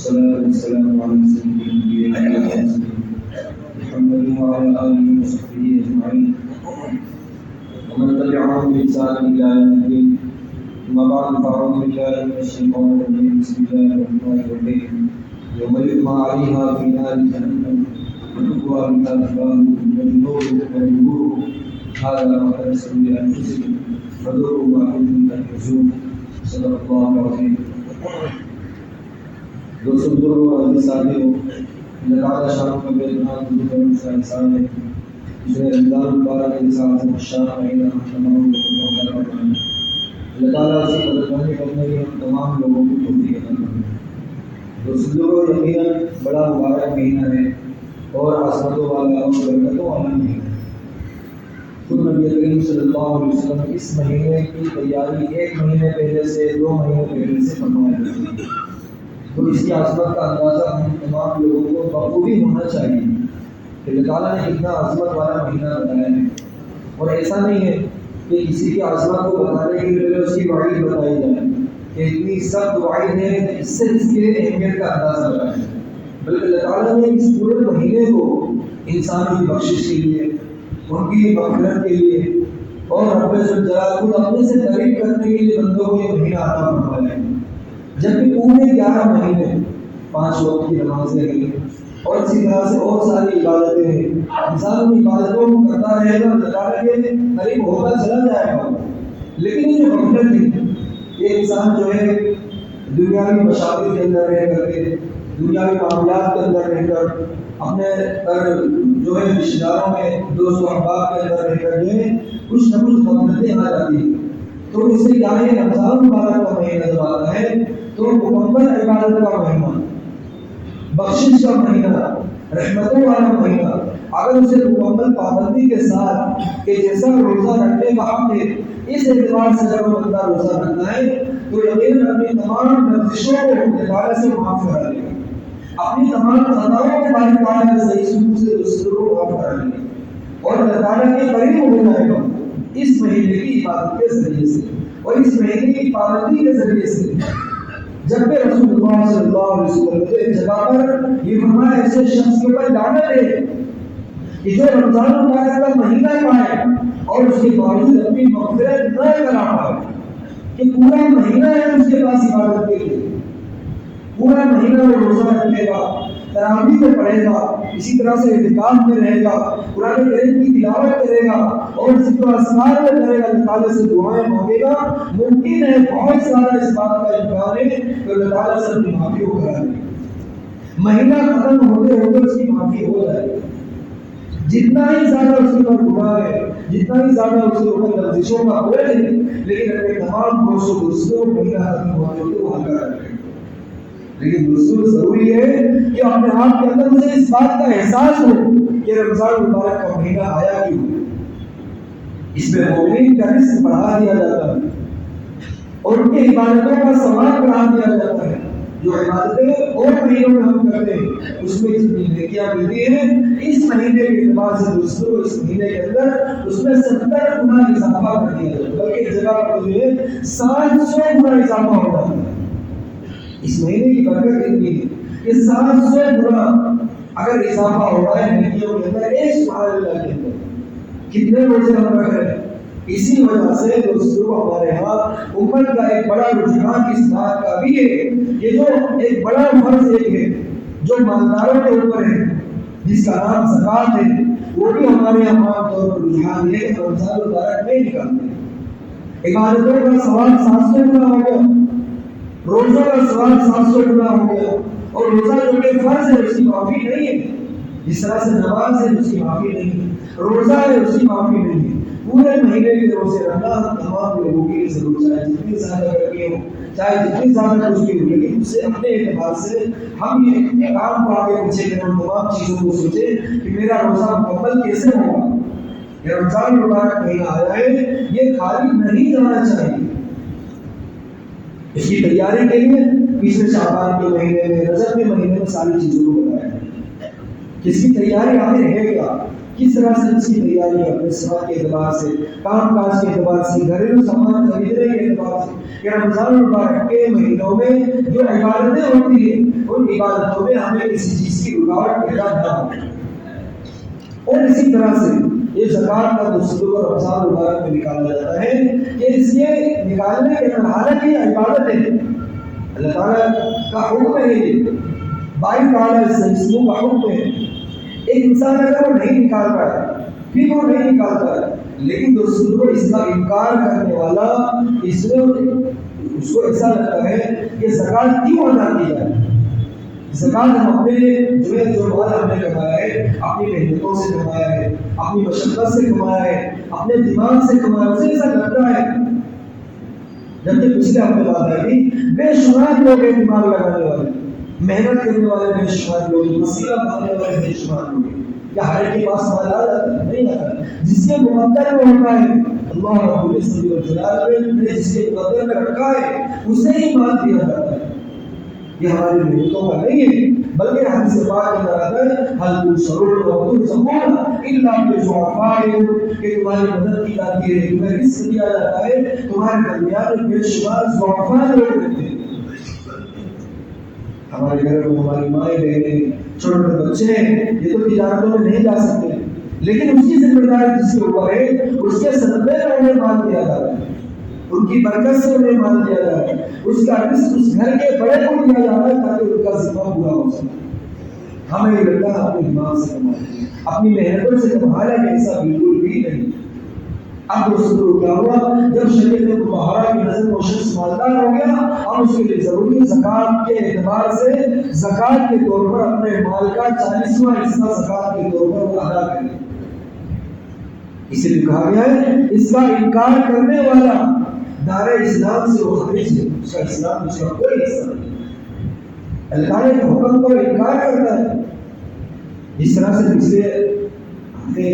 والصلاة والسلام على سيد الأنبياء والمرسلين محمد وعلى آله وصحبه أجمعين ومن تبعهم بإحسان إلى يوم الدين. أما بعد فأعوذ بالله من الشيطان الرجيم. بسم الله الرحمن الرحيم. يوم يحمى عليها في نار جهنم وتقوى بها جباههم وجنوبهم هذا ما كنتم بأنفسكم فذوقوا ما كنتم تكنزون. صدق الله العظيم. دوستوں بزرگوں اور عزیز ساتھیوں، اللہ تعالیٰ شان کا بے پناہ درود و کرم کا احسان ہے جس نے رمضان مبارک کے ساتھ شان مہینہ تمام لوگوں کو عطا فرمایا. اللہ تعالیٰ اسی قدر کرنے کی ہم تمام لوگوں کو توفیق عطا فرمائے. دوستوں بزرگوں، یقیناً بڑا مبارک مہینہ ہے اور عظمتوں والا اور برکتوں والا مہینہ ہے. خود نبی کریم صلی اللہ علیہ وسلم اس مہینے کی تیاری ایک مہینے پہلے سے 2 مہینے پہلے سے فرمایا کرتے ہیں. تو اس کی عظمت کا اندازہ ہم تمام لوگوں کو بخوبی ہونا چاہیے کہ اللہ تعالیٰ نے اتنا عظمت والا مہینہ بتایا ہے. اور ایسا نہیں ہے کہ کسی کی عظمت کو بتانے کے لیے اس کی وعید بتائی جائے کہ اتنی سخت وعید ہے کہ اس سے اس کے اہمیت کا اندازہ لگایا ہے، بلکہ اللہ تعالیٰ نے اس پورے مہینے کو انسان کی بخشش کے لیے، ان کی مغفرت کے لیے اور رب ذوالجلال کو اپنے سے قریب کرنے کے لیے بندوں کو یہ مہینہ عطا فرمایا ہے. جبکہ پورے 11 مہینے 5 وقت کی نمازیں ہیں اور اسی طرح سے اور ساری عبادتیں ہیں. انسان ان عبادتوں کو کرتا رہے گا، اللہ تعالیٰ کے قریب ہوتا چلا جائے گا. لیکن یہ جو غفلت ہے، یہ انسان جو ہے دنیاوی مشاغل کے اندر رہ کر کے، دنیاوی معاملات کے اندر رہ کر، اپنے جو ہے رشتہ داروں میں، دوست و احباب کے اندر رہ کر جو ہے کچھ نہ کچھ غفلتیں آ جاتی ہیں. تو اس سے کیا ہے، رمضان مبارک کا مہینہ جب آتا ہے تو مکمل عبادت کا مہینہ، بخشش کا مہینہ، رحمتوں والا مہینہ. اگر اسے مکمل پابندی کے ساتھ کہ جیسا روزہ رکھنے کا حق ہے اس اعتبار سے اگر وہ بندہ روزہ رکھتا ہے تو یقیناً اپنی تمام لفظوں کو اللہ تعالیٰ سے معاف کرا لے گا، اپنی تمام خطاؤں کے بارے میں صحیح سلوک سے دوسروں کو معاف کرا لے گا اور اللہ تعالیٰ کے قریب ہو جائے گا اس مہینے کی عبادت کے ذریعے سے اور اس مہینے کی پابندی کے ذریعے سے. جب کہ رسول اللہ صلی اللہ علیہ وسلم نے ایک جگہ پر یہ فرمایا ایسے شخص کے اوپر لعنت ہے کہ جو رمضان مبارک کا مہینہ پائے اور اس کے باوجود اپنی مغفرت نہ کرا پائے، کہ پورا مہینہ ہے اس کے پاس عبادت کے لیے، پورا مہینہ وہ روزہ رکھے گا، تراویح میں پڑھے گا، اسی طرح سے اعتکاف میں رہے گا، قرآن کریم کی تلاوت کرے گا اور ذکر و اذکار میں کرے گا، اللہ تعالیٰ سے دعائیں مانگے گا. ممکن ہے، بہت سارا اس بات کا امکان ہے کہ اللہ تعالیٰ سے اپنی معافی کو کرا دے. مہینہ ختم ہوتے ہوتے اس کی معافی ہو جائے گی. جتنا ہی زیادہ اس کے اوپر گناہ ہے، جتنا ہی زیادہ اس کے اوپر لفظوں کا بوجھ ہے، لیکن اپنے تمام دوستوں کو مہینہ ختم ہونے کو وہ ہلکا رکھے. لیکن دوستوں ضروری ہے کہ اپنے آپ کے اندر مجھے اس بات کا احساس ہو کہ رمضان مبارک کا مہینہ آیا کیوں. اس میں مومنین کا رزق بڑھا دیا جاتا ہے اور ان کی عبادتوں کا ثواب بڑھا دیا جاتا ہے. جو عبادتیں اور مہینوں میں ہم کرتے ہیں اس میں جتنی نیکیاں ملتی ہیں اس مہینے کے اعتبار سے دوستوں اس مہینے کے اندر اس میں 70 گنا اضافہ کر دیا جاتا ہے، بلکہ اس جگہ پر جو ہے 700 گنا اضافہ ہو جاتا ہے. اس مہینے کی برکت اتنی ہے کہ 700 گنا اگر اضافہ ہو رہا ہے نیکیوں کے اندر ایک سبحان اللہ کے اندر. کتنے روزے ہم رکھ رہے ہیں؟ اسی وجہ سے دوستوں ہمارے یہاں امت کا ایک بڑا رجحان اس بات کا بھی ہے کہ جو ایک بڑا فرض ایک ہے جو مالداروں کے اوپر ہے جس کا نام زکوٰۃ ہے، وہ بھی ہمارے یہاں عام طور پر رجحان ہے کہ رمضان مبارک نہیں نکالتے. عبادتوں کا ثواب 700 گنا ہو گیا، روزوں کا ثواب 700 گنا ہو گیا اور روزہ جو کہ فرض ہے اس کی معافی نہیں ہے. جس طرح سے نماز ہے اس کی معافی نہیں ہے، روزہ ہے اس کی معافی نہیں ہے. پورے مہینے کے روزے رکھنا تمام لوگوں کے لیے ضرور، چاہے جتنی زیادہ کرنی ہو، چاہے جتنی زیادہ کچھ بھی ہو، لیکن اس سے اپنے اعتبار سے ہم یہ کام کو آگے پیچھے کریں، تمام چیزوں کو سوچیں کہ میرا روزہ مکمل کیسے ہوگا. یہ رمضان مبارک مہینہ آیا ہے، یہ خالی نہیں جانا چاہیے. اس کی تیاری کے لیے پچھلے شعبان کے مہینے میں، رجب کے مہینے میں ساری چیزوں کو بتایا ہے. اس کی تیاری آگے ہے کیا؟ کس طرح سے اس کی تیاری اپنے سفر کے اعتبار سے، کام کاج کے اعتبار سے، گھریلو سامان خریدنے کے اعتبار سے، کہ رمضان المبارک کے مہینوں میں جو عبادتیں ہوتی ہیں ان عبادتوں میں ہمیں کسی چیز کی رکاوٹ پیدا نہ ہو۔ اور اسی طرح سے یہ زکوٰۃ کا دستور رمضان المبارک میں نکالا جاتا ہے کہ اس کے نکالنے کے حالانکہ عبادت ہے، اللہ تعالیٰ کا حکم ہے، یہ بائی تعالیٰ اس کا حکم ہے۔ ایک انسان اگر وہ نہیں نکال پائے پھر وہ نہیں نکالتا ہے، لیکن دوستوں کو اس کا انکار کرنے والا اس کو ایسا لگتا ہے کہ زکوٰۃ کیوں ادا کی جائے؟ زکوٰۃ ہم اپنے جو مال ہم نے کمایا ہے، اپنی محنتوں سے کمایا ہے، اپنی مشقت سے کمایا ہے، اپنے دماغ سے کمایا ہے، اسے ایسا لگتا ہے۔ جبکہ پچھلے ہفتے بات ہے کہ بے شمار لوگ ہیں دماغ لگانے والے، محنت کرنے والے بے شمار لوگ، وسیلہ بنانے والے بے شمار لوگ۔ کیا ہر ایک کے پاس مال آ جاتا ہے؟ نہیں آتا۔ جس کے مقدر میں ہوتا ہے، اللہ رب العزت والجلال نے جس کے مقدر میں رکھا ہے اسے ہی مال دیا جاتا ہے۔ یہ ہماری محنتوں کا نہیں ہے، بلکہ حدیث پاک کے اندر آتا ہے حل تنصرون وترزقون الا بضعفائکم، کہ تمہاری مدد کی جاتی ہے، تمہیں رزق دیا جاتا ہے، تمہارے درمیان بے شمار ضعفاء لوگ رہتے ہیں۔ ہمارے گھر میں ہماری مائیں بہنیں، چھوٹے چھوٹے بچے ہیں، یہ تو تجارتوں میں نہیں جا سکتے، لیکن اس کی ذمہ داری جس کے اوپر ہے اس کے صدقے میں انہیں مال دیا جاتا ہے، ان کی برکت سے انہیں مال دیا جاتا ہے، اس کا رزق اس گھر کے بڑے کو دیا جاتا ہے تاکہ ان کا ذمہ پورا ہو سکے۔ ہمیں یہ لگتا ہے اپنی دماغ سے کمانا، اپنی محنتوں سے کمانا، کہ ایسا بالکل بھی نہیں۔ اب دوستوں کیا ہوا، جب شریعت مطہرہ کی نظر وہ شخص مالدار ہو گیا، اب اس کے لیے ضروری زکوٰۃ کے اعتبار سے زکوٰۃ کے طور پر اپنے مال کا 40واں حصہ زکوٰۃ کے طور پر وہ ادا کرے۔ اسی لیے کہا گیا ہے اس کا انکار کرنے والا دار اسلام سے وہ خارج ہے، اس کا اسلام اس کا کوئی حصہ نہیں۔ اللہ تعالیٰ کے حکم کو انکار کرتا ہے، اس طرح سے پچھلے ہفتے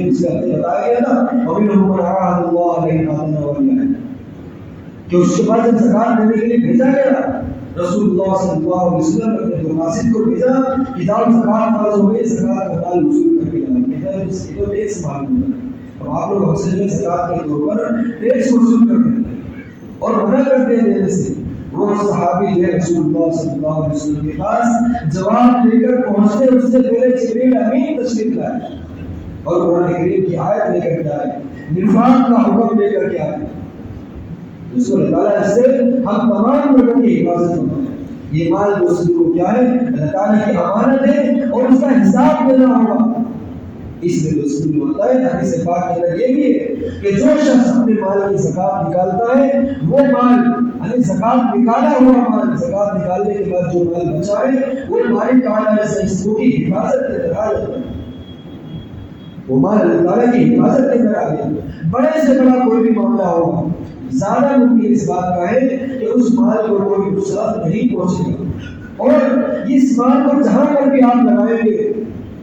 بتایا گیا تھا وَمِنْهُمْ مَنْ عَاهَدَ اللَّهَ عَلَيْهِ آتَانَا وَلِيَا، کہ اس کے بعد جب زکوٰۃ دینے کے لیے بھیجا گیا رسول اللہ صلی اللہ علیہ وسلم نے اپنے مقاصد کو بھیجا کہ جاؤ زکوٰۃ فرض ہو گئی، زکوٰۃ کا مال وصول کر کے لاؤ، اس کو ٹیکس معلوم ہے، اور آپ لوگ ہم سے زکوٰۃ کے طور پر ٹیکس وصول کرتے ہیں اور منع کرتے ہیں دینے سے۔ وہ صحابی جو ہے رسول اللہ صلی اللہ علیہ وسلم کے پاس جواب لے کر پہنچتے اس سے پہلے جبریل امین تشریف لائے اور قرآن کریم کی آیت لے کر کے آئے، نفاق کا حکم لے کر کے آئے، جس کو اللہ تعالیٰ اس سے ہم تمام لوگوں کی حفاظت کرنا ہے۔ یہ مال دوستوں کیا ہے؟ اللہ تعالیٰ کی امانت ہے اور اس کا حساب دینا ہوگا۔ اس لیے دوستوں ہوتا ہے حدیث پاک کے اندر یہ بھی ہے کہ جو شخص اپنے مال کی زکوٰۃ نکالتا ہے وہ مال یعنی زکوٰۃ نکالا ہوا مال، زکوٰۃ نکالنے کے بعد جو مال بچا ہے وہ مالک تعالیٰ سے اس کی حفاظت کے اندر آ جاتا ہے، وہ مال اللہ تعالیٰ کی حفاظت کے اندر آ گیا۔ بڑے سے بڑا کوئی بھی معاملہ ہوگا، زیادہ ممکن اس بات کا ہے کہ اس مال کو کوئی نقصان نہیں پہنچے گا، اور اس مال کو جہاں پر بھی آپ لگائیں گے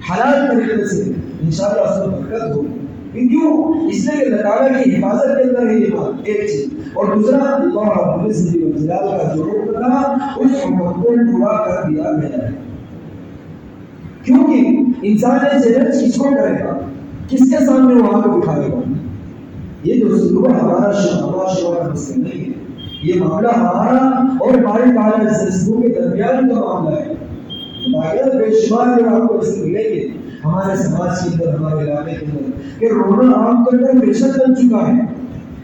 حلال طریقے سے انشاءاللہ اس میں برکت ہوگی۔ کیوں؟ اس لیے اللہ تعالیٰ کی حفاظت کے اندر ہے یہ مال، ایک چیز، اور دوسرا اللہ رب العزت والجلال کا جو حکم تھا اس حکم کو پورا کر دیا گیا ہے۔ کیونکہ انسان یہ چیلنج کس کو کرے گا، کس کے سامنے وہاں کو دکھائے گا؟ یہ جو ہمارا شعور کا مسئلہ نہیں ہے، یہ معاملہ ہمارا اور ہمارے تعالیٰ سے کے درمیان کا معاملہ ہے۔ بے شمار لوگ آپ کو اس سے ملیں گے ہمارے سماج کے اندر، ہمارے علاقے کے اندر، کہ رونا عام طور پر فیشن بن چکا ہے۔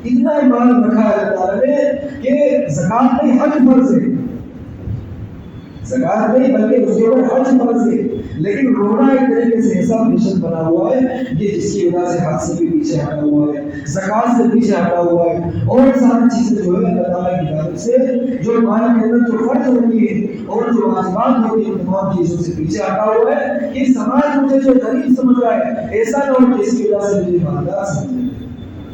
اتنا ایمان رکھا ہے اللہ تعالیٰ نے کہ زکوٰۃ نہیں حج فرض ہے، زکوٰۃ نہیں بلکہ اس کے اوپر حج فرض ہے، لیکن رونا ایک طریقے سے ایسا فیشن بنا ہوا ہے کہ جس کی وجہ سے حج سے بھی پیچھے ہٹا ہوا ہے، زکوٰۃ سے پیچھے ہٹا ہوا ہے، اور ساری چیزیں جو ہے اللہ تعالیٰ کی جانب سے جو مال کے اندر جو فرض ہوتی ہے اور جو واجبات ہوتی ہے تمام چیزوں سے پیچھے ہٹا ہوا ہے۔ یہ سماج مجھے جو غریب سمجھ رہا ہے ایسا نہ ہو کہ اس کی وجہ سے مجھے مالدار سمجھے۔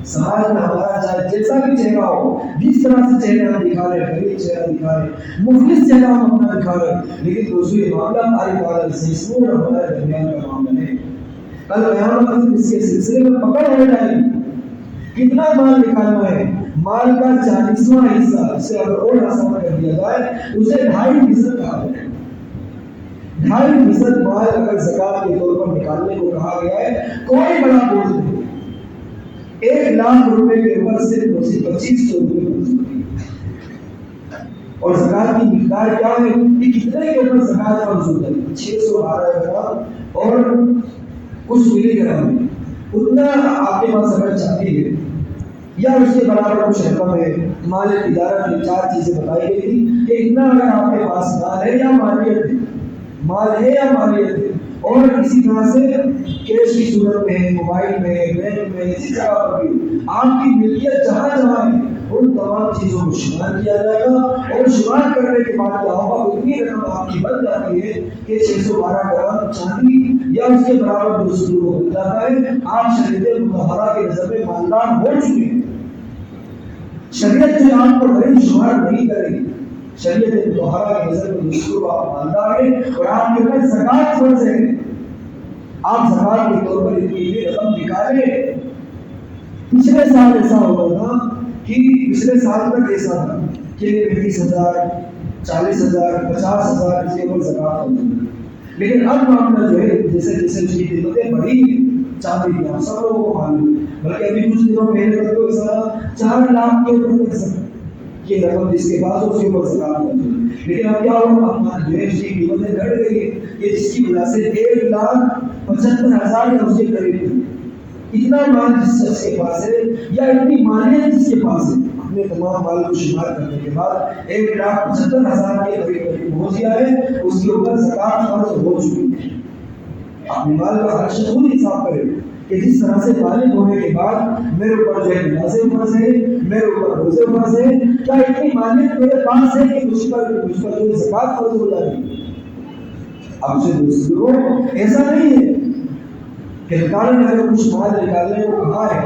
سماج میں ہمارا چاہے جیسا بھی چہرہ ہو، جس طرح سے چہرہ ہم دکھا رہے ہیں، غریب چہرہ دکھا رہے ہیں، مفلس چہرہ ہم اپنا دکھا رہے ہیں، لیکن دوستوں یہ معاملہ ہماری تعالیٰ سے سور ہمارے درمیان کا معاملہ ہے۔ کل قیامت میں اس کے سلسلے میں پکڑ ہو جائے گی، کتنا مال نکالنا ہے، مال کا 40واں حصہ، اسے اگر اور آسان کر دیا جائے اسے 2.5% کہا جائے۔ 2.5% مال اگر زکات کے طور پر نکالنے کو کہا گیا ہے، کوئی بڑا بوجھ نہیں. 1 لاکھ روپے کے اوپر صرف 2500 روپے منظور ہے. اور زکات کی مقدار کیا ہے کہ کتنے کے اوپر زکات منظور ہے؟ 612 گرام اور کچھ ملی گرام ہے. اتنا آپ کے پاس اگر چاہتی ہے یا اس کے برابر کچھ رقم ہے، مال تجارت میں 4 چیزیں بتائی گئی تھی کہ اتنا اگر آپ کے پاس مال ہے یا مالیت ہے، مال ہے یا مالیت ہے، اور اسی طرح سے کیش کی صورت میں، موبائل میں، بینک میں، اسی جگہ پر بھی آپ کی ملکیت جہاں جہاں ہے ان تمام چیزوں کو شمار کیا جائے گا. اور شمار کرنے کے بعد کیا ہوگا؟ اتنی رقم آپ کی بن جاتی ہے کہ 612 گرام چاندی یا اس کے برابر دوسروں کو مل جاتا ہے. آپ شریعت مطہرہ کے نظر میں مالدار ہو چکے ہیں. شریعت جو آپ کو غریب شمار نہیں کرے گی. شریعت مطہرہ کی نظر میں دوسروں کو آپ مالدار ہیں اور آپ کے اوپر زکات فرض ہے. آپ زکات کے طور پر اتنی رقم نکالیں. پچھلے سال ایسا ہوا تھا کہ پچھلے سال تک ایسا تھا کہ 35,000 40,000 50,000 اس کے اوپر زکات ہوتی ہے. لیکن اب معاملہ جو ہے جیسے جیسے اس کی قیمتیں بڑھی چاندی کی، آپ سب لوگوں کو معلوم ہے، بلکہ ابھی کچھ دنوں پہلے تک تو ایسا 4 لاکھ کے اوپر تک سکتا یہ رقم جس کے پاس اس کے اوپر زکات ہوتی ہے. لیکن اب کیا ہوا؟ اب جو ہے اس کی قیمتیں گھٹ گئی ہے کہ جس کی وجہ سے 1,75,000 یا اس کے قریب اتنا مال جس شخص کے پاس ہے یا اتنی مالیت جس کے پاس ہے، اپنے تمام مال کو شمار کرنے کے بعد 1,75,000 کے قریب پہنچ گیا ہے. اس کے اوپر زکات فرض ہو چکی ہے. اپنے مال کا ہر شخص خود حساب کرے کہ جس طرح سے بالغ ہونے کے بعد میرے اوپر جو ہے نمازیں فرض ہے، میرے اوپر روزے فرض ہے، کیا اتنی مالیت میرے پاس ہے کہ مجھ پر جو زکات فرض ہو جائے گی؟ اب سے دوستوں ایسا نہیں ہے کہ نکالنے اگر کچھ مال نکالنے کو کہا ہے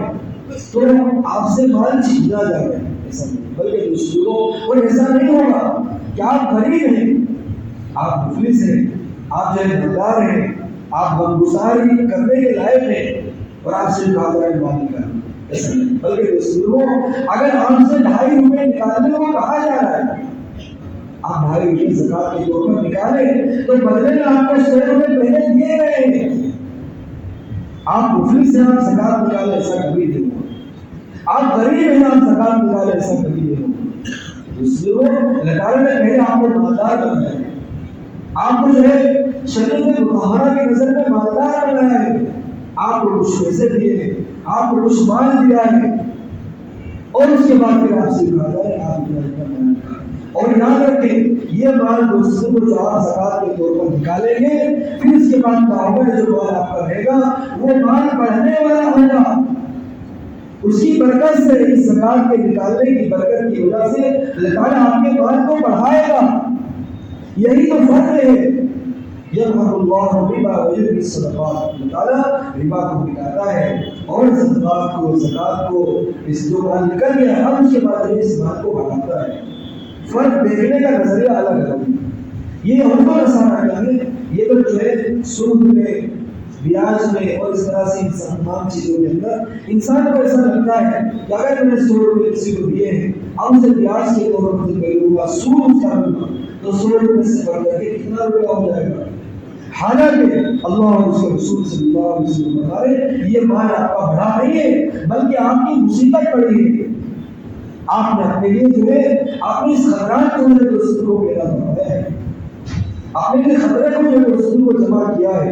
تو آپ سے مال چھینا جائے گا، ایسا نہیں. بلکہ دوستوں اور ایسا نہیں ہوگا کہ آپ غریب ہیں، آپ مفلس ہیں، آپ جو ہے مالدار ہیں، آپ غمگساری کرنے کے لائق ہیں اور آپ سے کہا جائے مال نکالنا، ایسا نہیں. بلکہ دوستوں اگر آپ سے 2.5 روپے نکالنے کو کہا جا رہا ہے، آپ 2.5 روپے زکات کے طور پر نکالیں تو بدلے میں آپ کو 100 روپے پہلے دیے گئے ہیں. آپ مفلس ہیں، آپ زکات نکالیں، ایسا کبھی نہیں ہوگا. آپ غریب ہیں، آپ زکات نکالیں، ایسا کبھی نہیں ہوگا. دوسروں نکالنے میں پہلے آپ کو مالدار بننا ہے. آپ کو جو ہے شریعت مطہرہ کی نظر میں مالدار بننا ہے. آپ کو کچھ پیسے دیے ہیں، آپ کو کچھ مال دیا ہے، اور اس کے بعد پھر آپ سے کہا جائے آپ کو. اور یاد رکھیں یہ مال دوسروں کو جو آپ زکات کے طور پر نکالیں گے، پھر اس کے بعد کہا ہوگا جو مال آپ کا رہے گا وہ مال بڑھنے والا ہوگا. اس کی برکت سے، اس زکات کے نکالنے کی برکت کی وجہ سے اللہ تعالیٰ آپ کے مال کو بڑھائے گا. یہی تو فرق ہے. یمحق اللہ الربا ویربی الصدقات. اللہ تعالیٰ ربا کو مٹاتا ہے اور صدقات کو، زکات کو، اس جو مال نکل گیا اب اس کے بعد اس مال کو بڑھاتا ہے. فرق دیکھنے کا نظریہ الگ ہے. یہ ہم کو نصارہ کیا ہے؟ یہ تو جو ہے سود میں، بیاج میں اور اس طرح سے تمام چیزوں کے اندر انسان کو ایسا لگتا ہے کہ اگر میں نے 100 روپے کسی کو دیے ہیں، اب اسے بیاج کے طور پر کروں گا، سود اس کا لوں گا، تو 100 روپے سے بڑھ کر کے کتنا روپیہ ہو جائے گا. حالانکہ اللہ اور اس کے رسول صلی اللہ علیہ وسلم بتا رہے یہ مال آپ کا بڑھا نہیں ہے بلکہ آپ کی مصیبت بڑھی ہے. آپ نے اپنے لیے جو ہے اپنی اس خطرات کو میرے دوستوں کو پیدا کروایا ہے، اپنے لیے خطرے کو جو دوستوں کو جمع کیا ہے.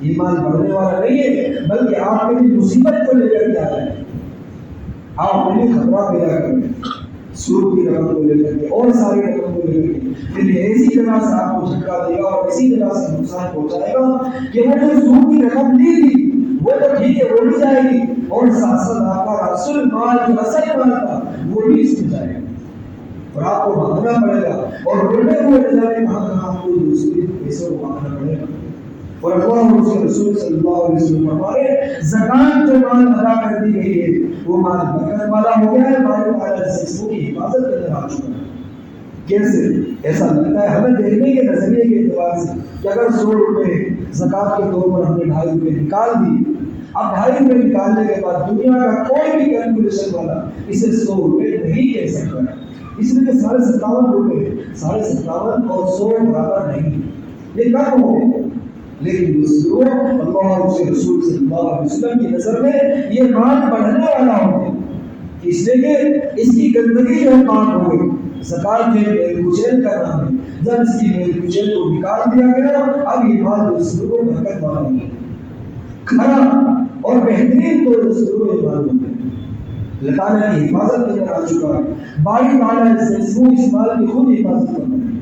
ایمان بڑھنے والا نہیں ہے بلکہ آپ کے لیے مصیبت کو لے کر کے آ رہے ہیں. آپ اپنے لیے خطرہ پیدا کر رہے ہیں، سود کی رقم کو لے کر کے اور ساری رقم کو لے کر کے. پھر ایسی جگہ سے آپ کو جھٹکا دے گا اور اسی جگہ سے نقصان پہنچائے گا کہ وہ جو سود کی رقم لی تھی وہ تو ٹھیک ہے وہ بھی جائے گی، اور ساتھ ساتھ آپ کا اصل مال جو اصل مال تھا وہ بھی اس میں جائے گا اور آپ کو مانگنا پڑے گا. اور روٹے ہوئے جانے کہاں آپ کو دوسرے پیسوں کو مانگنا پڑے گا. اور اللہ اور اس کے رسول صلی اللہ علیہ وسلم فرماتے زکات جو مال ادا کر دی گئی ہے وہ مال برکت والا ہو گیا ہے، مال والا سے اس کی حفاظت کرنے آ چکا ہے. کیسے؟ ایسا لگتا ہے ہمیں دیکھنے کے نظریے کے اعتبار سے کہ اگر 100 روپے زکات کے طور پر ہم نے 2.5 روپے نکال دی، اب 2.5 روپے نکالنے کے بعد دنیا کا کوئی بھی کیلکولیشن والا اسے 100 روپے نہیں کہہ سکتا ہے. اس لیے کہ 57.5 روپے 57.5 اور 100 برابر نہیں. یہ کم ہو گئے. لیکن دوسروں اللہ اس کے رسول صلی اللہ علیہ وسلم کی نظر میں یہ مال بڑھنے والا ہو گیا، اس لیے کہ اس کی گندگی جو پاک ہو گئی. زکات میں میل کچیل کا نام ہے. جب اس کی میل کچیل کو نکال دیا گیا اب یہ مال دوسروں کو برکت والا ہو گیا، کھڑا اور بہترین تو دوسروں کو یہ مال ہو گیا. اللہ تعالیٰ کی حفاظت کے اندر آ چکا ہے. باری تعالیٰ اس مال کی خود حفاظت کرنا ہے.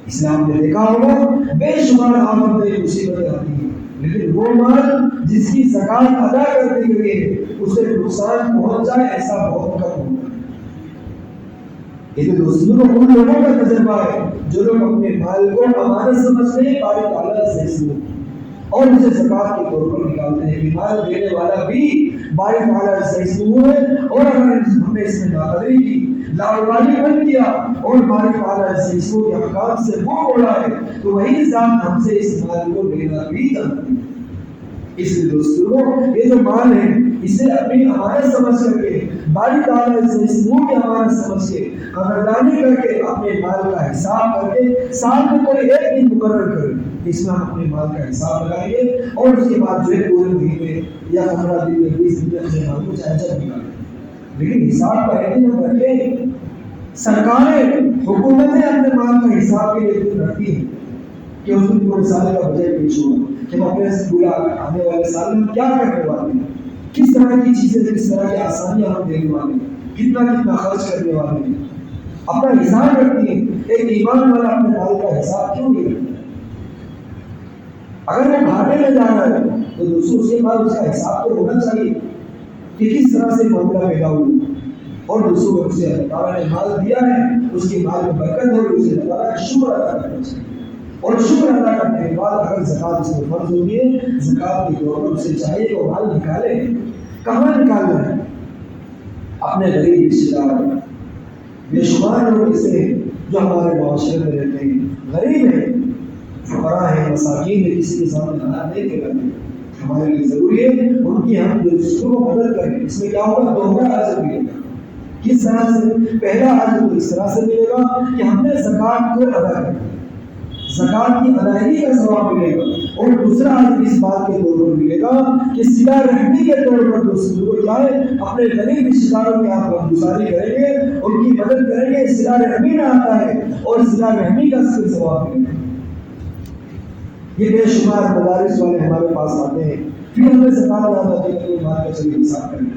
اسلام نے دیکھا ہوگا بے شمار آمدیں مصیبتیں آتی ہیں، لیکن وہ مال جس کی زکات ادا کر دی گئی ہے اسے نقصان پہنچ جائے ایسا بہت کم ہوتا ہے. یہ تو دوستوں کو ان لوگوں کا تجربہ ہے جو لوگ اپنے مال کو امانت سمجھتے ہیں باری تعالیٰ سے اور اسے زکات کے طور پر نکالتے ہیں. مال دینے والا بھی باری تعالیٰ سے ہے، اور اگر ہم نے اس میں ناقدری کی، لاپرواہی بن کیا اور باری تعالیٰ سے کے احکام سے منہ موڑا ہے تو وہی ذات ہم سے اس مال کو لینا بھی جانتی ہے. اس لیے دوستوں یہ جو مال ہے اسے اپنی امانت سمجھ کر کے باری تعالیٰ سے اس منہ کی امانت سمجھ کے قدردانی کر کے اپنے مال کا حساب کر کے سال میں کوئی ایک دن مقرر کرے اس میں ہم اپنے مال کا حساب لگائیں گے اور اس کے بعد جو ہے پورے مہینے یا 15 دن میں 20 دن میں اپنے مال کو چاہے جب نکالیں. لیکن حساب کا ایک دن ہم رکھیں. سرکاریں حکومتیں اپنے مال کا حساب کے لیے دن رکھتی ہیں کہ اس دن پورے سال کا بجٹ پیش ہوگا کہ ہم اپنے سے پورا آنے والے سال میں کیا کرنے والے ہیں، کس طرح کی چیزیں، کس طرح کی آسانیاں ہم دینے والے ہیں، کتنا خرچ کرنے والے ہیں. اپنا حساب رکھتی ہیں. ایک ایمان والا اپنے مال کا حساب کیوں نہیں رکھتا؟ اگر وہ گھاٹے میں جا رہا ہے تو دوستوں اس کے بعد اس کا حساب تو ہونا چاہیے کہ کس طرح سے معاملہ پیدا ہوا اور دوستوں کو اسے اللہ تعالیٰ نے مال دیا ہے اس کے مال میں برکت ہو اسے اللہ تعالیٰ کا شکر ادا کرنا چاہیے. اور شکر ادا کرنے کے بعد اگر زکات اس میں فرض ہوگی زکات کے طور پر اسے چاہیے کہ وہ مال نکالے. کہاں نکالنا ہے؟ اپنے غریب رشتے دار بے شمار لوگ ایسے جو ہمارے معاشرے میں رہتے ہیں، غریب ہیں، فقراء ہیں، مساکین ہیں، کسی کے سامنے ہاتھ نہیں پھیلاتے. ہمارے لیے ضروری ہے ان کی ہم دوسروں کو مدد کریں. اس میں کیا ہوگا؟ دوہرا اجر ملے گا. کس طرح سے؟ پہلا اجر تو اس طرح سے ملے گا کہ ہم نے زکات کو ادا کیا، زکات کی ادائیگی کا ثواب ملے گا. اور دوسرا اجر اس بات کے طور پر ملے گا کہ صلہ رحمی کے طور پر دوسروں کو کیا ہے اپنے غریب رشتہ داروں کی آپ گزاری کریں گے، ان کی مدد کریں گے. صلہ رحمی میں آتا ہے اور صلہ رحمی کا ثواب ملے گا. یہ بے شمار مدارس والے ہمارے پاس آتے ہیں، پھر ہمیں زکات یاد آتی ہے کہ مال کا چلیے حساب کریں.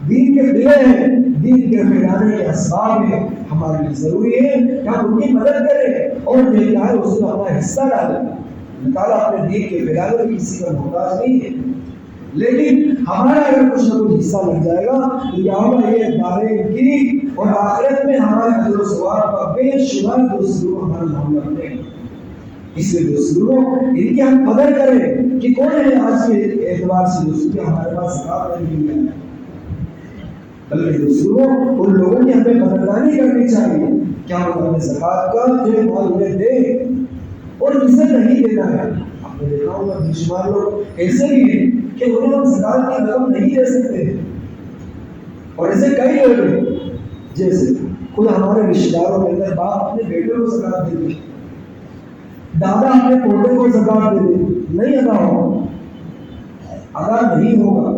دین کے دلے ہیں، دین کے پھیلانے کے اسباب ہیں. ہمارے لیے ضروری ہے کہ ہم ان کی مدد کریں اور جو چاہے اس میں اپنا حصہ ڈالیں. اللہ تعالیٰ اپنے دین کے پھیلانے میں کسی کا محتاج نہیں ہے، لیکن ہمارا اگر کچھ نہ کچھ حصہ لگ جائے گا تو یہاں یہ دارین کی اور آخرت میں ہمارے اجر و ثواب کا بے شمار دوسروں کو ہمارا معاملہ کرتے ہیں. اس لیے دوستوں ان کی ہم قدر کریں کہ کون ہے آج کے اعتبار سے دوستوں کہ ہمارے پاس زکات نہیں ہے، بلکہ دوستوں ان لوگوں کی ہمیں قدردانی کرنی چاہیے کہ ہم اپنے زکات کا جو مال انہیں دیں اور جسے نہیں دینا ہے. آپ نے دیکھا ہوگا بے شمار لوگ ایسے بھی ہیں کہ انہیں ہم زکات کی رقم نہیں دے سکتے، اور ایسے کئی لوگ ہیں جیسے خود ہمارے رشتے داروں کے اندر باپ اپنے بیٹے کو زکات دے دے، دادا اپنے پوتے کو زکات دے دے، نہیں ادا ہوگا، ادا نہیں ہوگا.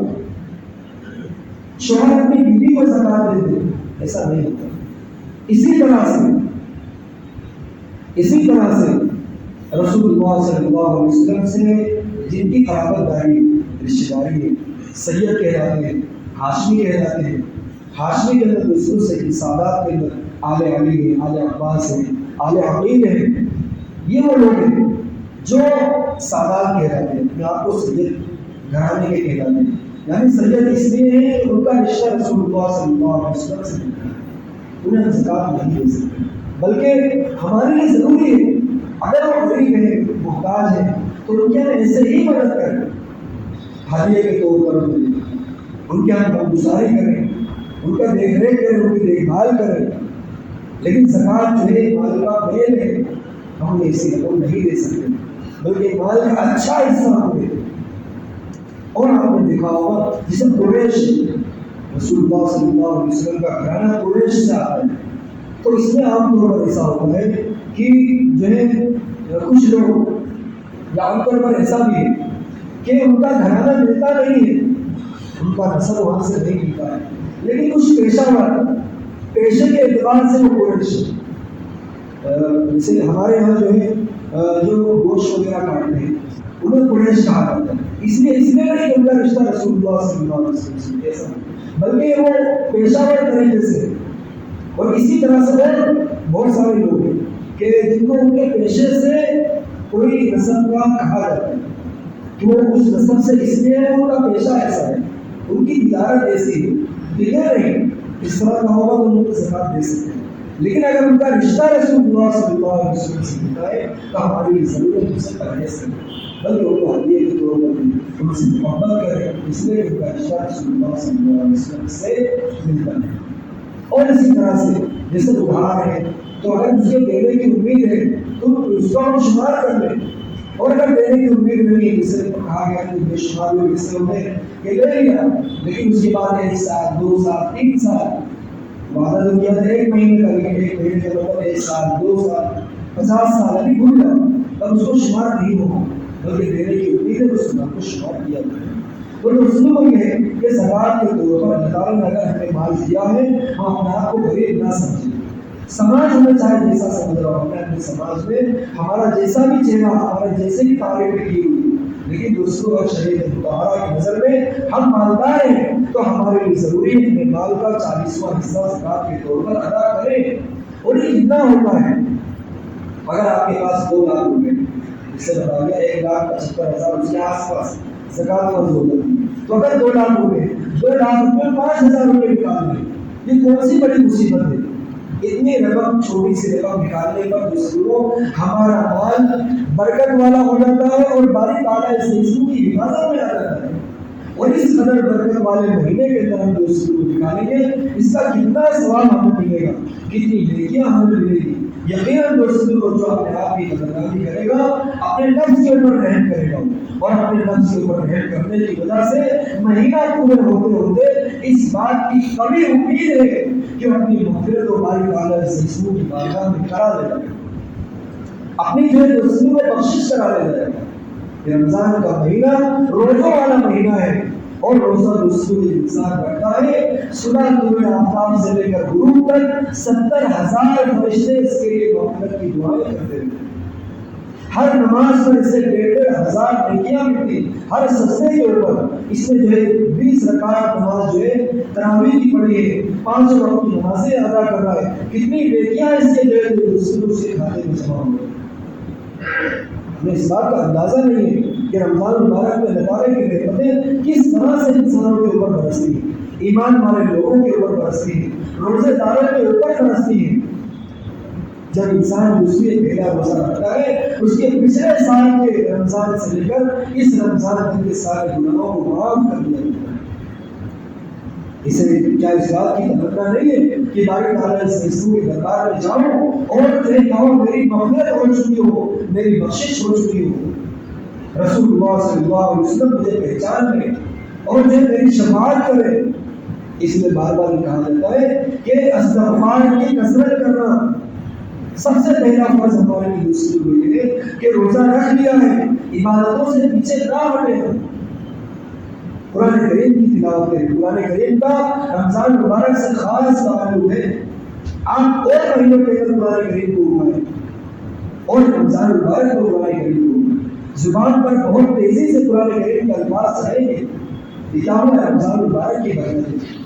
شوہر اپنی بیوی کو زکات دے دے، ایسا نہیں ہوتا. اسی طرح سے رسول اللہ صلی اللہ علیہ وسلم سے جن کی قرابت داری رشتہ داری ہے، سید کہلاتے ہیں، ہاشمی کہلاتے ہیں. ہاشمی کے اندر دوسروں سے سادات کے اندر آل علی ہیں، آل عباس ہیں، آل عقیل ہیں. یہ وہ لوگ ہیں جو سادات کہلاتے ہیں، اپنے آپ کو سید گھرانے کے کہلاتے ہیں. یعنی سید اس لیے ہے کہ ان کا رشتہ رسول اللہ صلی اللہ علیہ وسلم سے ہے، انہیں زکات نہیں دے سکتے. بلکہ ہمارے لیے ضروری ہے اگر وہ غریب ہیں، محتاج ہیں تو ان کے ہم ایسے ہی مدد کریں، ہدیے کے طور پر ان کے ہم گزاری کریں، ان کا دیکھ ریکھ کریں، ان کی دیکھ بھال کریں. لیکن زکات جو ہے مال کا میل ہے، ہم نے اسی رقم نہیں دے سکتے، بلکہ مال کا اچھا حصہ ہم دے. اور آپ نے دیکھا ہوگا جسے قریش رسول اللہ صلی اللہ علیہ وسلم کا گھرانہ قریش سے آتا ہے، تو اس میں عام طور پر ایسا ہوتا ہے کہ جو ہے کچھ لوگ یا عام طور پر ایسا بھی ہے کہ ان کا گھرانہ ملتا نہیں ہے، ان کا نسل وہاں سے نہیں ملتا ہے، لیکن کچھ پیشہ ور پیشے کے اعتبار سے وہ قریش، جیسے ہمارے یہاں جو ہے جو گوشت وغیرہ کاٹتے ہیں انہیں قریش کہا جاتا ہے، اس لیے نہیں کہ ان کا رشتہ رسول اللہ صلی اللہ علیہ وسلم سے ایسا، بلکہ وہ پیشہ ور طریقے سے، اور اسی طرح سے بہت سارے لوگ ہیں کہ جن کو ان کے پیشے سے کوئی نسب کا کہا جاتا ہے کہ وہ اس نسب سے اس لیے ہے، ان کا پیشہ ایسا ہے، ان کی تجارت ایسی ہے، دیگر نہیں اس طرح کا ہوگا تو ان کو زکات دے سکتے ہیں، لیکن اگر ان کا رشتہ رسول اللہ صلی اللہ علیہ وسلم سے ہوتا ہے تو ہماری ضرورت ان سے پرہیز کریں، بلکہ وہ ہدیے کے طور پر ان سے محبت کریں، اس لیے ان کا رشتہ رسول اللہ صلی اللہ علیہ وسلم سے ملتا ہے۔ اور اسی طرح سے جیسے ادھار ہے تو اگر اس کے دینے کی امید ہے تو اس کو ہم شمار کر لیں، اور اگر دینے کی امید نہیں ہے، جسے کہا گیا کہ بے شمار لوگ اس سے ہوتے ہیں کہ لے لیا، لیکن اس کے بعد 1 سال 2 سال 3 سال وعدہ جو کیا تھا 1 مہینے کا، لیکن 1 مہینے کے بعد 1 سال 2 سال 50 سال ابھی بھول جاؤ، تب اس کو شمار نہیں ہوگا، بلکہ دینے کی امید ہے اس کو شمار کیا جائے۔ تو اسلوب یہ ہے کہ زکوٰۃ کے طور پر اللہ تعالیٰ نے اگر ہمیں مال دیا ہے ہم اپنے آپ کو غریب نہ سمجھیں، سماج ہمیں چاہے جیسا سمجھ رہا ہوں، اپنے سماج میں ہمارا جیسا بھی چہرہ، ہمارے جیسے بھی تعریفیں کی ہوئی، لیکن دوستوں اور شریعت مطہرہ کی نظر میں ہم مالدار ہیں تو ہمارے لیے ضروری ہے کہ مال کا 40واں حصہ زکوٰۃ کے طور پر ادا کریں۔ اور یہ کتنا ہوتا ہے؟ اگر آپ کے پاس 2 لاکھ روپے، اس سے بتا گیا 1,75,000 اس کے آس پاس زکوٰۃ فرض ہو جاتی ہے، تو اگر 2 لاکھ روپے 2 لاکھ روپے 5,000 روپے نکال لیں، یہ کون سی بڑی مصیبت ہے؟ اتنی رقم، چھوٹی سی رقم نکالنے پر دوستوں ہمارا مال برکت والا ہو جاتا ہے اور باری تعالیٰ اس کی حفاظت میں آ جاتا ہے۔ اور اس قدر برکت والے مہینے کے اندر ہم دوستوں کو نکالیں گے، اس کا کتنا ثواب ہمیں ملے گا، کتنی نیکیاں ہمیں ملے گی۔ یقیناً دوستوں کو جو اپنے آپ کی قدردانی کرے گا اپنے نفس کے اوپر رحم کرے گا، اور اپنے نفس کے اوپر رحم کرنے کی وجہ سے مہینہ پورے ہوتے ہوتے اس بات کی کبھی امید ہے کہ اپنی مغفرت و باری تعالیٰ سے کی بارگاہ میں کرا لے گا، اپنی جو ہے دوستوں کو بخشش کرا لے جائے گا۔ یہ رمضان کا مہینہ روزوں والا مہینہ ہے، اور روزہ دوستوں کی انتظار کرتا ہے، صبح طلوع آفتاب سے لے کر غروب تک 70,000 فرشتے اس کے لیے مغفرت کی دعائیں کرتے ہیں۔ ہر نماز پر اسے 1,500 نیکیاں ملتی، ہر سجدے کے اوپر اس نے جو ہے 20 رکعت نماز جو ہے تراویح کی پڑھی ہے، 5 وقت کی نمازیں ادا کر رہا ہے، کتنی نیکیاں اس کے جو ہے دوستوں سے کھاتے میں جمع ہوئے۔ ہمیں اس بات کا اندازہ نہیں ہے کہ رمضان مبارک میں اللہ تعالیٰ کی رحمتیں کس طرح سے انسانوں کے اوپر برستی ہیں، ایمان والے لوگوں کے اوپر برستی ہیں، روزے داروں کے اوپر برستی ہیں۔ جب انسان دوسری پہلا روزہ رکھتا ہے، اس کے پچھلے سال کے رمضان سے لے کر اس رمضان تک کے سارے گناہوں کو معاف کر دیا جاتا ہے۔ اسے کیا اس بات کی تمنا نہیں ہے کہ باری تعالیٰ اس رسول کے دربار میں جاؤں اور تیرے کہو میری مغفرت ہو چکی ہو، میری بخشش ہو چکی ہو، رسول اللہ صلی اللہ علیہ وسلم مجھے پہچان لے اور مجھے میری شفاعت کرے۔ اس لیے بار بار کہا جاتا ہے کہ استغفار کی کثرت کرنا سب سے پہلا فرض ہمارے لیے دوسری ہوئی ہے کہ روزہ رکھ لیا ہے، عبادتوں سے پیچھے نہ ہٹے، قرآن کریم کی تلاوت کریں۔ قرآن کریم کا رمضان مبارک سے خاص تعلق ہے، آپ اور مہینوں کے اندر قرآن کریم کو اٹھائیں اور رمضان مبارک کو قرآن کریم کو اٹھائیں، زبان پر بہت تیزی سے قرآن کریم کے الفاظ چاہیں گے، یہ کیا ہوا رمضان مبارک کی برکت ہے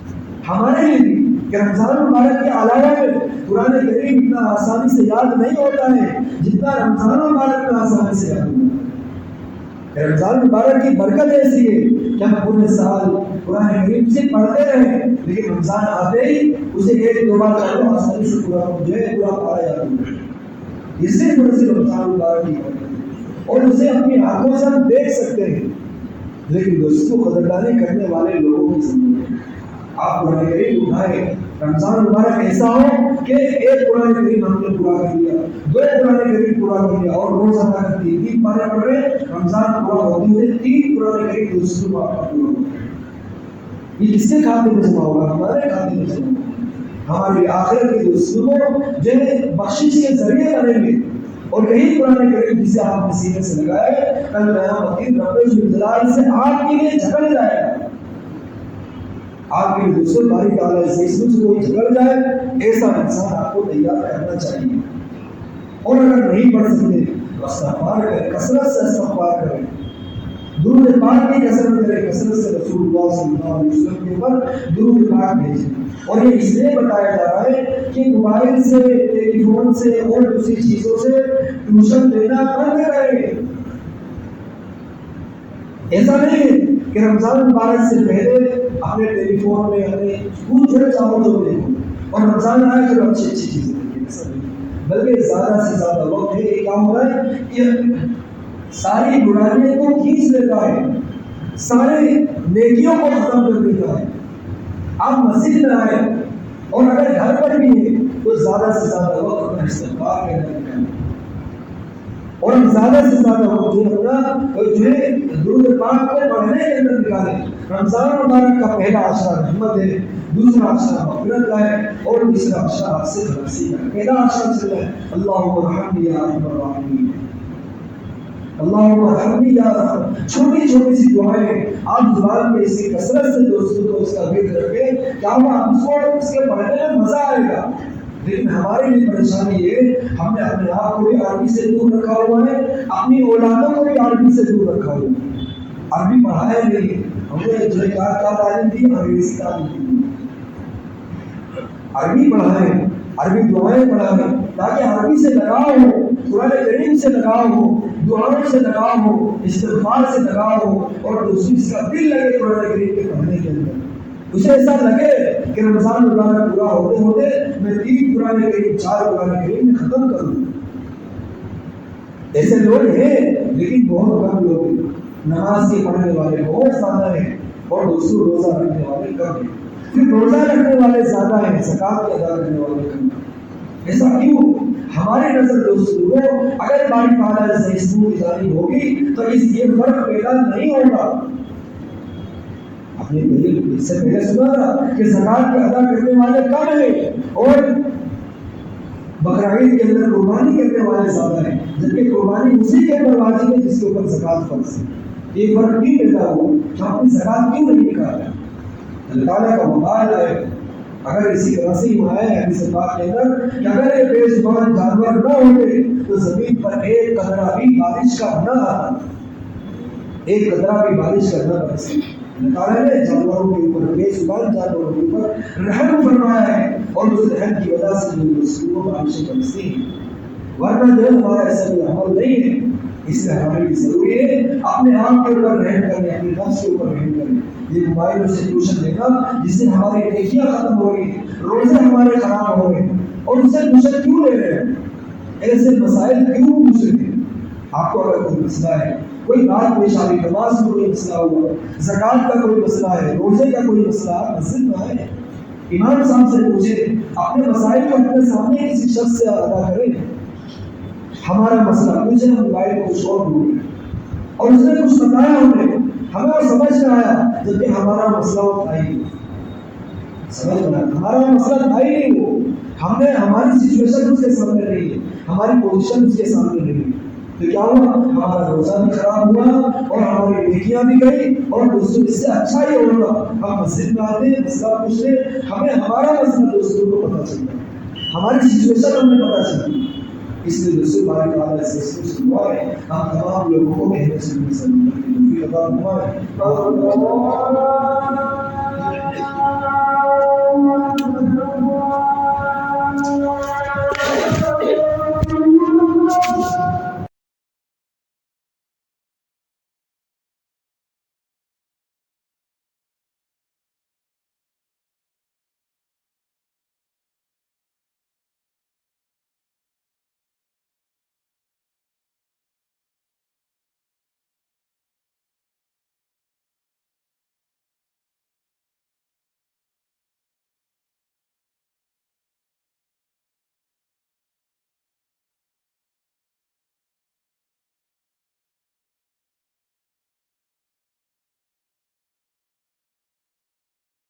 ہمارے لیے بھی کہ رمضان مبارک کے علاوہ میں قرآن کریم اتنا آسانی سے یاد نہیں ہوتا ہے جتنا رمضان مبارک میں آسانی سے یاد ہوتا ہے۔ رمضان مبارک کی برکت ایسی ہے کہ ہم پورے سال قرآن کریم سے پڑھتے رہیں، لیکن رمضان آتے ہی اسے 1-2 بار پڑھو آسانی سے پورا پڑھا جاتا ہے۔ اس سے تھوڑی سی رمضان مبارک کی برکت ہے اور اسے اپنی آنکھوں سے ہم دیکھ سکتے ہیں، لیکن دوستوں قدردانی کرنے والے لوگوں کی ضرورت ہے۔ آپ قرآن کریم اٹھائیں، رمضان مبارک ایسا ہو کہ 1 قرآن کریم ہم نے پورا کر لیا، 2 قرآن کریم پورا کر لیا، اور روزانہ کا 3 پارے پڑھ رہے، رمضان پورا ہوتے ہوئے 3 قرآن کریم دوستوں کو آپ کا پورا ہوگا۔ یہ کس کے کھاتے میں جمع ہوگا؟ ہمارے کھاتے میں جمع ہوگا، ہماری آخرت کے دوستوں کو جو ہے بخشش کے ذریعے بنیں گے، اور یہی قرآن کریم جسے آپ نے سینے سے لگائے کل قیامت کے رب الجلال سے آپ کے لیے جھگڑ جائے گا. آپ کے لیے دوسرے باری تعالیٰ سے اس میں سے کوئی جھگڑ جائے ایسا انسان آپ کو تیار کرنا چاہیے. اور اگر نہیں پڑھ سکتے تو استغفار کریں، کثرت سے استغفار کریں، درود پاک کی کثرت کریں، کثرت سے رسول اللہ صلی اللہ علیہ وسلم کے اوپر درود پاک بھیجیں. اور یہ اس لیے بتایا جا رہا ہے کہ موبائل سے، ٹیلی فون سے اور دوسری چیزوں سے ٹیوشن لینا بند کریں. ایسا نہیں ہے کہ رمضان مبارک سے پہلے اپنے ٹیلی فون میں اپنے جو چاہو جو دیکھو اور رمضان آئے تو اچھی اچھی چیزیں دیکھیں. ایسا نہیں، بلکہ زیادہ سے زیادہ وقت ہے یہ کام ہو رہا ہے کہ ساری برائیوں کو کھینچ لیتا ہے، سارے نیکیوں کو ختم کر دیتا ہے. آپ مسجد میں آئے اور اگر گھر پر بھی ہے تو زیادہ سے زیادہ وقت اپنا استغفار کرنا ہے اور زیادہ سے زیادہ وقت جو ہے درود پاک کو پڑھنے کے اندر نکالے. رمضان مبارک کا پہلا عشرہ رحمت ہے، دوسرا عشرہ مغفرت کا ہے اور تیسرا عشرہ حد سے خلاصی کا ہے. پہلا عشرہ چل رہا ہے اللہم ارحمنی یا ارحم الراحمین، اللہم ارحمنی یا ارحم. چھوٹی چھوٹی سی دعائیں آپ زبان میں اس کی کثرت سے دوستوں کو اس کا ذکر رکھیں، کیا ہوا اس کو اس کے پڑھنے میں مزہ آئے گا. لیکن ہمارے لیے پریشانی یہ ہم نے اپنے آپ کو بھی عربی سے دور رکھا ہوا ہے، اپنی اولادوں کو بھی عربی سے دور رکھا ہوا ہے. عربی پڑھایا نہیں، ہم نے جو کیا تعلیم دی انگریزی تعلیم دی. عربی پڑھائیں، عربی دعائیں پڑھائیں تاکہ عربی سے لگاؤ ہو، قرآن کریم سے لگاؤ ہو، دعاؤں سے لگاؤ ہو، استغفار سے لگاؤ ہو اور دوسری اس کا دل لگے قرآن کریم کے پڑھنے کے اندر. اسے ایسا لگے کہ رمضان مبارک پورا ہوتے ہوتے میں 3 قرآن کریم 4 قرآن کریم میں ختم کر دوں. ایسے لوگ ہیں لیکن بہت کم لوگ ہیں. نماز کے پڑھنے والے بہت زیادہ ہیں اور دوسروں روزہ رکھنے والے کم ہیں. پھر روزہ رکھنے والے زیادہ ہیں، زکوٰۃ ادا کرنے والے کم ہیں. ایسا کیوں؟ ہماری نظر دوستوں اگر باری تعالیٰ سے اس کی جانب ہوگی تو یہ فرق پیدا نہیں ہوگا. آپ نے اس سے پہلے سنا تھا کہ زکوٰۃ کے ادا کرنے والے کم ہیں اور بقرعید کے اندر قربانی کرنے والے زیادہ ہیں، جبکہ قربانی اسی کے اوپر واجب ہے جس کے اوپر زکوٰۃ فرض ہے. یہ فرق کیوں پیدا ہوا؟ ہم اپنی زکوٰۃ کیوں نہیں نکال رہے؟ اللہ تعالیٰ کا وبال ہے. اگر اسی طرح سے ہی ہے حدیث پاک کے اندر کہ اگر یہ بے زبان جانور نہ ہوتے تو زمین پر ایک قطرہ بھی بارش کا نہ آتا، ایک قطرہ بھی بارش کا نہ برسے. اللہ تعالیٰ نے جانوروں کے اوپر، بے زبان جانوروں کے اوپر رحم فرمایا ہے اور اس رحم کی وجہ سے جو رسول کو بارشیں برستی ہیں. ورنہ جو ہمارا ایسا کوئی عمل نہیں ہے. اس لیے ہمارے لیے ضروری ہے اپنے آپ کے اوپر رحم کریں، اپنے نفس کے اوپر رحم کریں. یہ موبائل سے ٹیوشن دینا جس سے ہماری نیکیاں ختم ہو رہی ہیں، روزے ہمارے خراب ہو رہے ہیں اور اس سے ٹیوشن کیوں لے رہے ہیں؟ ایسے مسائل کیوں پوچھ رہے ہیں؟ آپ کو اگر کوئی مسئلہ ہے، کوئی بات پیش آ رہی، نماز میں کوئی مسئلہ ہوا، زکوٰۃ کا کوئی مسئلہ ہے، روزے کا کوئی مسئلہ، مسجد میں آئے امام صاحب سے پوچھیں، اپنے مسائل کو اپنے سامنے کسی شخص سے ادا کریں. ہمارا مسئلہ پوچھیں، ہم موبائل کو چھوڑ دوں اور اس نے کچھ بتایا ہمیں وہ سمجھ میں آیا، جبکہ ہمارا مسئلہ تھا ہی نہیں. سمجھ میں آیا ہمارا مسئلہ تھا ہی نہیں. وہ ہم نے ہماری سچویشن اس کے سامنے نہیں ہے، ہماری پوزیشن اس کے سامنے نہیں ہے. تو کیا ہوا؟ ہمارا روزہ بھی خراب ہوا اور ہماری نیکیاں بھی گئی. اور دوستوں اس سے اچھا یہ ہوگا ہم مسجد میں آتے ہیں، مسئلہ پوچھتے ہیں، ہمیں ہمارا مسئلہ دوستوں کو پتہ چلتا ہے، ہماری سچویشن ہمیں پتہ چلتی ہے. اس لیے دوستوں بارے تعالیٰ سے دعا ہے ہم تمام لوگوں کو کہنے سے عطا فرمائے.